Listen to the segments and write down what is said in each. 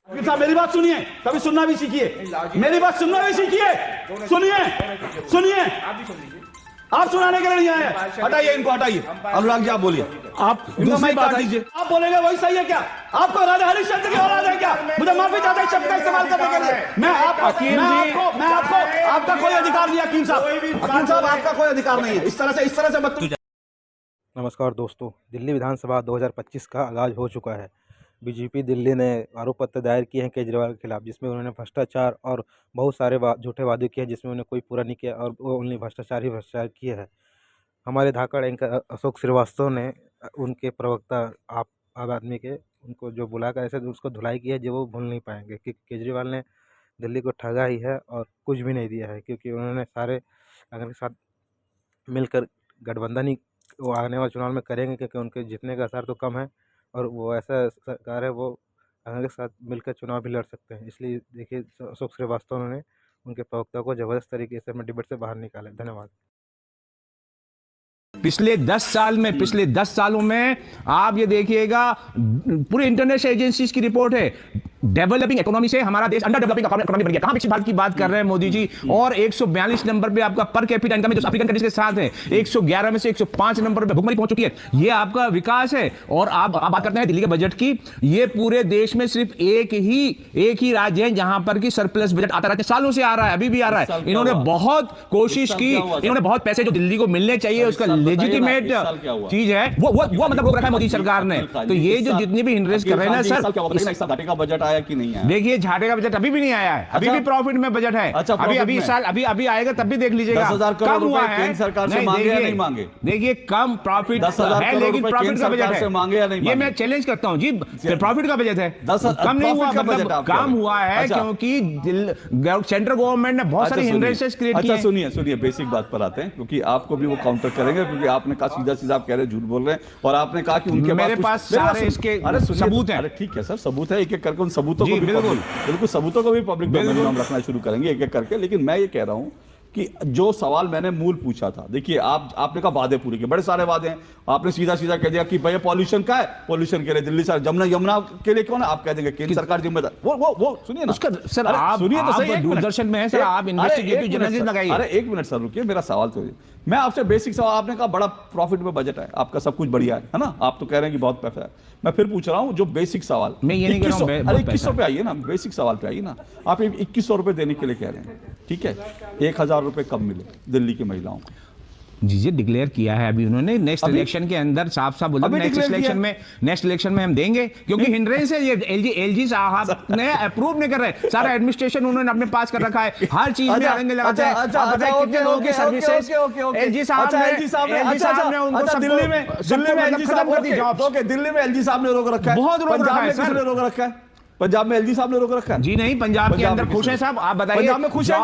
साहब मेरी बात सुनिए, कभी सुनना भी सीखिए, मेरी बात सुनना भी सीखिए। सुनिए सुनिए, आप सुनाने के लिए नहीं आए। हटाइए इनको, हटाइए। अनुराग जी आप बोलिए, आप इनका माइक काट दीजिए। आप बोलेंगे वही सही है क्या? आपको राजा हरिश्चंद्र की औलाद है क्या? मुझे माफी चाहता है शब्द का इस्तेमाल करने के लिए। मैं आपको आपका कोई अधिकार नहीं है अकील साहब, आपका कोई अधिकार नहीं है इस तरह से मत। नमस्कार दोस्तों, दिल्ली विधानसभा 2025 का आगाज़ हो चुका है। बीजेपी दिल्ली ने आरोप पत्र दायर किए हैं केजरीवाल के खिलाफ, जिसमें उन्होंने भ्रष्टाचार और बहुत सारे झूठे वादे किए हैं, जिसमें उन्होंने कोई पूरा नहीं किया और वो ओनली भ्रष्टाचार किए हैं। हमारे धाकड़ एंकर अशोक श्रीवास्तव ने उनके प्रवक्ता आम आदमी के उनको जो बुलाकर ऐसे उसको धुलाई की है जो वो भूल नहीं पाएंगे कि केजरीवाल ने दिल्ली को ठगा ही है और कुछ भी नहीं दिया है, क्योंकि उन्होंने सारे अगर के साथ मिलकर गठबंधन ही वो आने वाले चुनाव में करेंगे, क्योंकि उनके जीतने का असर तो कम है और वो ऐसा सरकार है वो कांग्रेस के साथ मिलकर चुनाव भी लड़ सकते हैं। इसलिए देखिए अशोक श्रीवास्तव ने उनके प्रवक्ता को ज़बरदस्त तरीके से डिबेट से बाहर निकाला। धन्यवाद। पिछले 10 सालों में आप ये देखिएगा, पूरे इंटरनेशनल एजेंसीज की रिपोर्ट है, डेवलपिंग इकोनॉमी से हमारा देश अंडर डेवलपिंग इकोनॉमी बन गया। कहां विकसित भारत की बात कर रहे हैं मोदी जी? और 142 नंबर पे आपका पर कैपिटा इनकम जो अफ्रीकन कंट्रीज के साथ है, 111 में से 105 नंबर पे भुखमरी पहुंच चुकी है। ये आपका विकास है। और आप बात करते हैं दिल्ली के बजट की, ये पूरे देश में सिर्फ एक ही राज्य है जहां पर की सरप्लस बजट आता रहता है, सालों से आ रहा है, अभी भी आ रहा है। इन्होंने बहुत कोशिश की, इन्होंने बहुत पैसे जो दिल्ली को मिलने चाहिए उसका लेजिटिमेट चीज है वो मतलब रोक रखा है मोदी सरकार ने। तो ये जो जितने भी हिंड्रेस कर रहे हैं ना सर, घाटे का बजट आया कि नहीं आया? देखिए घाटे का बजट अभी भी नहीं आया है, अभी भी प्रॉफिट में बजट है। अच्छा, अभी साल अभी आएगा तब भी देख लीजिएगा। 10,000 करोड़ रुपए केंद्र सरकार से मांगे या नहीं मांगे? देखिए कम प्रॉफिट है, लेकिन प्रॉफिट का बजट है, मांगे या नहीं? ये मैं चैलेंज करता हूं जी, प्रॉफिट का बजट है, कम नहीं हुआ, मतलब कम हुआ है क्योंकि सेंट्रल गवर्नमेंट ने बहुत सारी हिंड्रेंसेस क्रिएट की। अच्छा सुनिए, बेसिक बात पर आते हैं, क्योंकि आपको भी वो काउंटर करेंगे, क्योंकि आपने कहा सीधा आप कह रहे हैं झूठ बोल रहे हैं, और आपने कहा कि उनके मेरे पास सारे इसके सबूत हैं। अरे ठीक है सर, सबूत है, एक एक करके उन सबूतों को बिल्कुल सबूतों को भी पब्लिक डोमेन में हम रखना शुरू करेंगे एक एक करके। लेकिन मैं ये कह रहा हूं कि जो सवाल मैंने मूल पूछा था, देखिए आपने कहा वादे पूरे किए, बड़े सारे वादे हैं। आपने सीधा कह दिया कि भैया पॉल्यूशन का है, पॉल्यूशन के लिए दिल्ली सर, यमुना के लिए कौन है? आप कह देंगे केंद्र सरकार जिम्मेदार। वो सुनिए ना सर, आप सुनिए तो सही, दूरदर्शन में है सर, आप इन्वेस्टिगेटिव जर्नलिज्म लगाइए। अरे एक मिनट सर रुकिए, मेरा सवाल तो मैं आपसे बेसिक सवाल, आपने कहा बड़ा प्रॉफिट में बजट है आपका, सब कुछ बढ़िया है ना, आप तो कह रहे हैं कि बहुत पैसा है। मैं फिर पूछ रहा हूं जो बेसिक सवाल, मैं ये नहीं कह रहा हूं, अरे 2100 पे आइए ना, बेसिक सवाल पे आइए ना। आप 2100 रुपए देने के लिए कह रहे हैं, ठीक है, 1000 रुपए कब मिले दिल्ली की महिलाओं को? जी डिक्लेयर किया है अभी उन्होंने, नेक्स्ट इलेक्शन के अंदर साफ बोला, नेक्स्ट इलेक्शन में हम देंगे, क्योंकि हिंड्रेंस है ये। एलजी साहब ने अप्रूव नहीं कर रहे, सारा एडमिनिस्ट्रेशन उन्होंने अपने पास कर रखा है, हर चीज में आरंगे लगाते हैं। कितने लोगों की सर्विसेज एलजी साहब ने उनको सब दिल्ली में खत्म कर दी जॉब्स। दिल्ली में एलजी साहब ने रोक रखा है, बहुत रोक रखा है सर, रोक रखा है। पंजाब में एलजी साहब ने रोक रखा है? जी नहीं, पंजाब के अंदर खुश हैं साहब, आप बताइए। पंजाब में खुश हैं?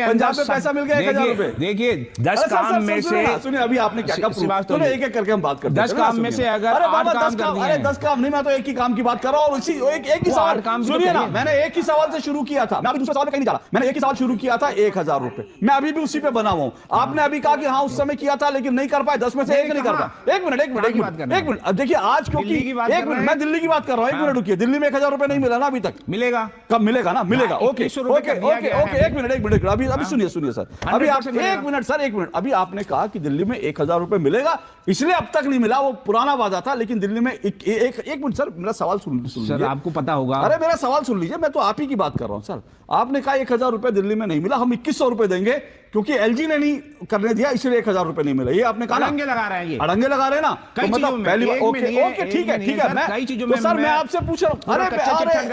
पंजाब में पैसा मिल गया 1000 रुपए। देखिए 10 काम में से, सुनिए अभी आपने क्या कहा, सुनिए एक एक करके हम बात करते हैं। 10 काम में से अगर 8 काम कर दिए, अरे 10 काम नहीं, मैं तो एक ही काम की बात कर रहा हूं, और इसी एक ही सवाल सुनिए ना, मैंने एक ही सवाल से शुरू किया था, मैं अभी दूसरे सवाल पे कहीं नहीं जा रहा, मैंने एक ही सवाल शुरू किया था, 1000 रुपए, मैं अभी भी उसी पे बना हुआ हूं। आपने अभी कहा कि हाँ उस समय किया था लेकिन नहीं कर पाए, 10 में से एक नहीं कर पाए। एक मिनट देखिए, आज क्योंकि एक मिनट मैं दिल्ली की बात कर रहा हूं, एक मिनट रुकिए, दिल्ली में 1000 रुपए नहीं मिला ना अभी तक, मिलेगा कब मिलेगा ना? मिलेगा। ओके एक मिनट अभी सुनिए सर, अभी आप एक मिनट अभी आपने कहा कि दिल्ली में 1000 रुपए मिलेगा, इसलिए अब तक नहीं मिला, वो पुराना वादा था। लेकिन दिल्ली में एक मिनट सर, मेरा सवाल सुन लीजिए, आपको पता होगा। अरे मेरा सवाल सुन लीजिए, मैं तो आप ही की बात कर रहा हूं सर। आपने कहा 1000 रुपए दिल्ली में नहीं मिला, हम 2100 रुपए देंगे, क्योंकि एलजी ने नहीं करने दिया, इसलिए 1000 रुपए नहीं मिला। ये आपने कहा, अड़ंगे लगा रहे हैं, ये अड़ंगे लगा रहे हैं ना, तो मतलब पहली बार ओके ठीक है मैं सर मैं आपसे पूछ रहा हूं,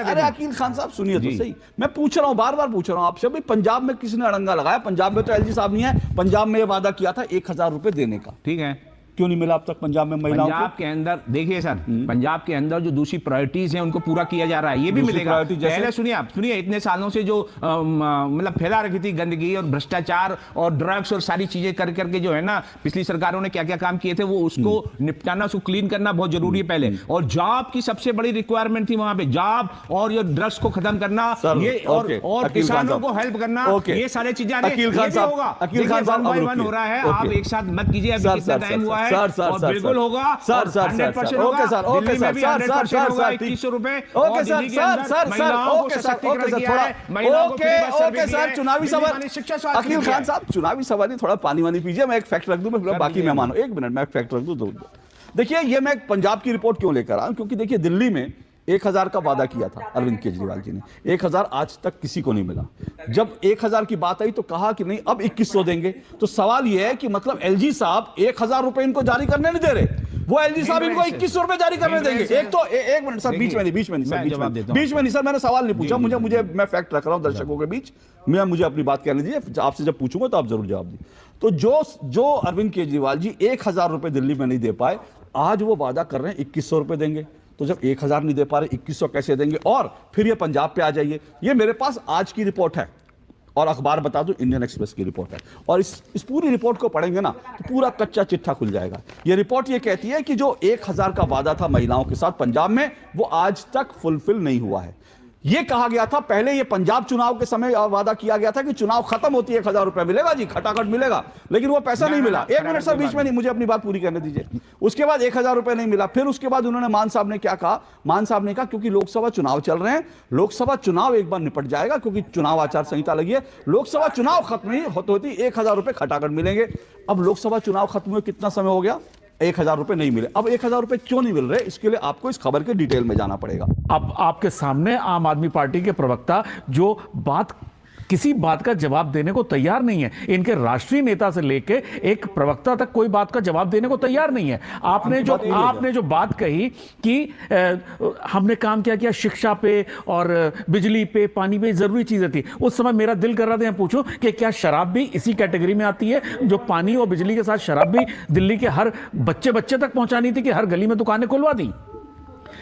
अरे अकील खान साहब सुनिए तो सही, मैं पूछ रहा हूं, बार पूछ रहा हूं आपसे, भाई पंजाब में किसने अड़ंगा लगाया? पंजाब में तो एलजी साहब नहीं है, पंजाब में ये वादा किया था 1000 रुपए देने का, ठीक है, क्यों नहीं मिला अब तक पंजाब में महिलाओं को? पंजाब के अंदर देखिए सर, पंजाब के अंदर जो दूसरी प्रायोरिटीज हैं उनको पूरा किया जा रहा है, ये भी मिलेगा। पहले सुनिए इतने सालों से जो मतलब फैला रखी थी गंदगी और भ्रष्टाचार और ड्रग्स और सारी चीजें करके जो है ना, पिछली सरकारों ने क्या क्या काम किए थे, वो उसको निपटाना, उसको क्लीन करना बहुत जरूरी है पहले। और जॉब की सबसे बड़ी रिक्वायरमेंट थी वहां पे, जॉब और ये ड्रग्स को खत्म करना, ये और किसानों को हेल्प करना, ये सारी चीजें होगा। 1 by 1 हो रहा है, आप एक साथ मत कीजिए, अभी कितना टाइम हुआ है, है और बिल्कुल होगा, 100% होगा। दिल्ली में भी 100% होगा, 2100 रुपए। ओके सर चुनावी सवाल अकील खान साहब, चुनावी सवाल नहीं, थोड़ा पानी वानी पीजिए, मैं एक फैक्ट रख दूं, मैं बाकी मेहमान हूं। 1 मिनट मैं एक फैक्ट रख दूं। देखिए ये मैं पंजाब की रिपोर्ट क्यों लेकर आया हूं, क्योंकि देखिए दिल्ली में 1000 का वादा किया था अरविंद केजरीवाल जी ने, 1000 आज तक किसी को नहीं मिला। जब 1000 की बात आई तो कहा कि नहीं अब 2100 देंगे। तो सवाल यह है कि मतलब एलजी साहब 1000 रुपए इनको जारी करने नहीं दे रहे, वो एलजी साहब इनको 2100 रुपए जारी करने देंगे। एक तो एक मिनट सर, बीच में नहीं सर, मैंने सवाल नहीं पूछा, मुझे मैं फैक्ट रख रहा हूं दर्शकों के बीच में, मुझे अपनी बात कहने दीजिए, आपसे जब पूछूंगा तो आप जरूर जवाब दीजिए। तो जो अरविंद केजरीवाल जी 1000 रुपए दिल्ली में नहीं दे पाए, आज वो वादा कर रहे हैं 2100 रुपए देंगे। तो जब 1000 नहीं दे पा रहे 2100 कैसे देंगे? और फिर ये पंजाब पे आ जाइए, ये मेरे पास आज की रिपोर्ट है और अखबार बता दूं इंडियन एक्सप्रेस की रिपोर्ट है, और इस पूरी रिपोर्ट को पढ़ेंगे ना तो पूरा कच्चा चिट्ठा खुल जाएगा। ये रिपोर्ट ये कहती है कि जो 1000 का वादा था महिलाओं के साथ पंजाब में, वो आज तक फुलफिल नहीं हुआ है। ये कहा गया था पहले, ये पंजाब चुनाव के समय वादा किया गया था कि चुनाव खत्म होती है 1000 रुपए मिलेगा जी, खटाखट मिलेगा, लेकिन वो पैसा नहीं मिला। 1 मिनट सर, बीच में नहीं, मुझे अपनी बात पूरी करने दीजिए। उसके बाद 1000 रुपए नहीं मिला। फिर उसके बाद उन्होंने, मान साहब ने क्या कहा? मान साहब ने कहा क्योंकि लोकसभा चुनाव चल रहे हैं, लोकसभा चुनाव एक बार निपट जाएगा, क्योंकि चुनाव आचार संहिता लगी है, लोकसभा चुनाव खत्म होती 1000 रुपए खटाखट मिलेंगे। अब लोकसभा चुनाव खत्म हुए कितना समय हो गया? 1000 रुपए नहीं मिले। अब 1000 रुपए क्यों नहीं मिल रहे, इसके लिए आपको इस खबर के डिटेल में जाना पड़ेगा। अब आपके सामने आम आदमी पार्टी के प्रवक्ता जो किसी बात का जवाब देने को तैयार नहीं है, इनके राष्ट्रीय नेता से लेके एक प्रवक्ता तक कोई बात का जवाब देने को तैयार नहीं है। आपने जो बात कही कि हमने काम क्या किया शिक्षा पे और बिजली पे, पानी पे, जरूरी चीजें थी, उस समय मेरा दिल कर रहा था मैं पूछूं कि क्या शराब भी इसी कैटेगरी में आती है? जो पानी और बिजली के साथ शराब भी दिल्ली के हर बच्चे तक पहुंचानी थी कि हर गली में दुकानें खुलवा दी?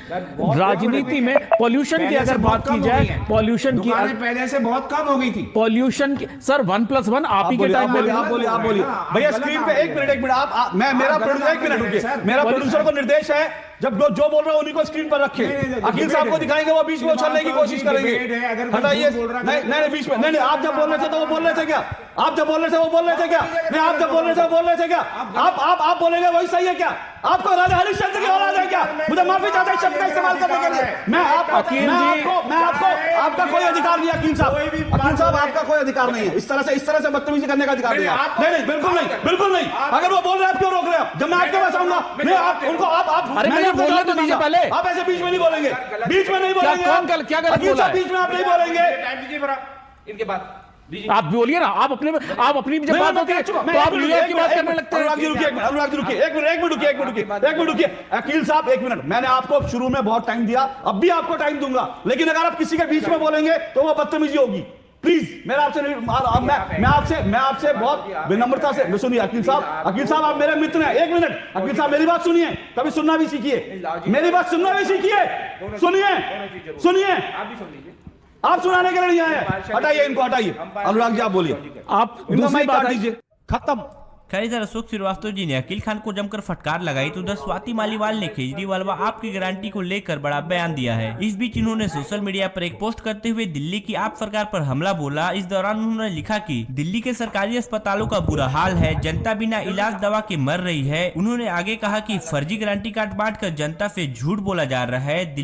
राजनीति में पॉल्यूशन की अगर बात की जाए, पॉल्यूशन की पहले से बहुत कम हो गई थी। पॉल्यूशन की सर 1+1 आप ही के टाइम में। आप बोलिए भैया, स्क्रीन पे 1 मिनट आप मेरा प्रोड्यूसर को निर्देश है, जब जो बोल रहा है उन्हीं को स्क्रीन पर रखे। अकील साहब को दिखाएंगे, वो बीच में उछलने की कोशिश करेंगे। हटाइए, नहीं बीच में नहीं, आप जब बोल रहे थे तो वो बोल रहे थे क्या? आप जब बोल रहे थे वो बोल रहे थे क्या? नहीं, आप जब बोल रहे थे वो बोल रहे थे क्या? आप बोलेंगे वही सही है क्या? आपको राजा हरिश्चंद्र की औलाद है क्या? मुझे माफी चाहते हैं शब्द का इस्तेमाल करने के लिए। मैं आपका कोई अधिकार नहीं है अकील साहब, आपका कोई अधिकार नहीं है इस तरह से बदतमीजी करने का अधिकार नहीं है। नहीं, बिल्कुल नहीं। अगर वो बोल रहे हैं आप क्यों रोक रहे हैं? जब मैं आपके पास आऊंगा, नहीं आप उनको आप बोलने तो दीजिए पहले। आप ऐसे बीच में नहीं बोलेंगे, बीच में नहीं बोलेंगे। क्या गलत बोला है? बीच में आप नहीं बोलेंगे। इनके बाद आप बोलिए ना, आप अपनी जब बात होती है तो आप मीडिया की बात करने लगते हैं। अनुराग जी रुकिए, एक मिनट रुकिए। अकील साहब 1 मिनट, मैंने आपको शुरू में बहुत टाइम दिया, अब भी आपको टाइम दूंगा, लेकिन अगर आप किसी के बीच में बोलेंगे तो वो बदतमीजी होगी। प्लीज मैं आपसे बहुत विनम्रता से सुनिए। अकील साहब आप मेरे मित्र हैं। 1 मिनट अकील साहब, मेरी बात सुनिए, कभी सुनना भी सीखिए, मेरी बात सुनना भी सीखिए। सुनिए, आप सुनाने के लिए नहीं आए, हटाइए इनको, हटाइए। अनुराग जी आप बोलिए, आप दूसरी बात दीजिए, खत्म। खैर इधर अशोक श्रीवास्तव जी ने अकील खान को जमकर फटकार लगाई तो उधर स्वाति मालीवाल ने केजरीवाल व आपकी गारंटी को लेकर बड़ा बयान दिया है। इस बीच इन्होंने सोशल मीडिया पर एक पोस्ट करते हुए दिल्ली की आप सरकार पर हमला बोला। इस दौरान उन्होंने लिखा कि दिल्ली के सरकारी अस्पतालों का बुरा हाल है, जनता बिना इलाज दवा के मर रही है। उन्होंने आगे कहा कि फर्जी गारंटी कार्ड बांटकर जनता से झूठ बोला जा रहा है। दिल्ली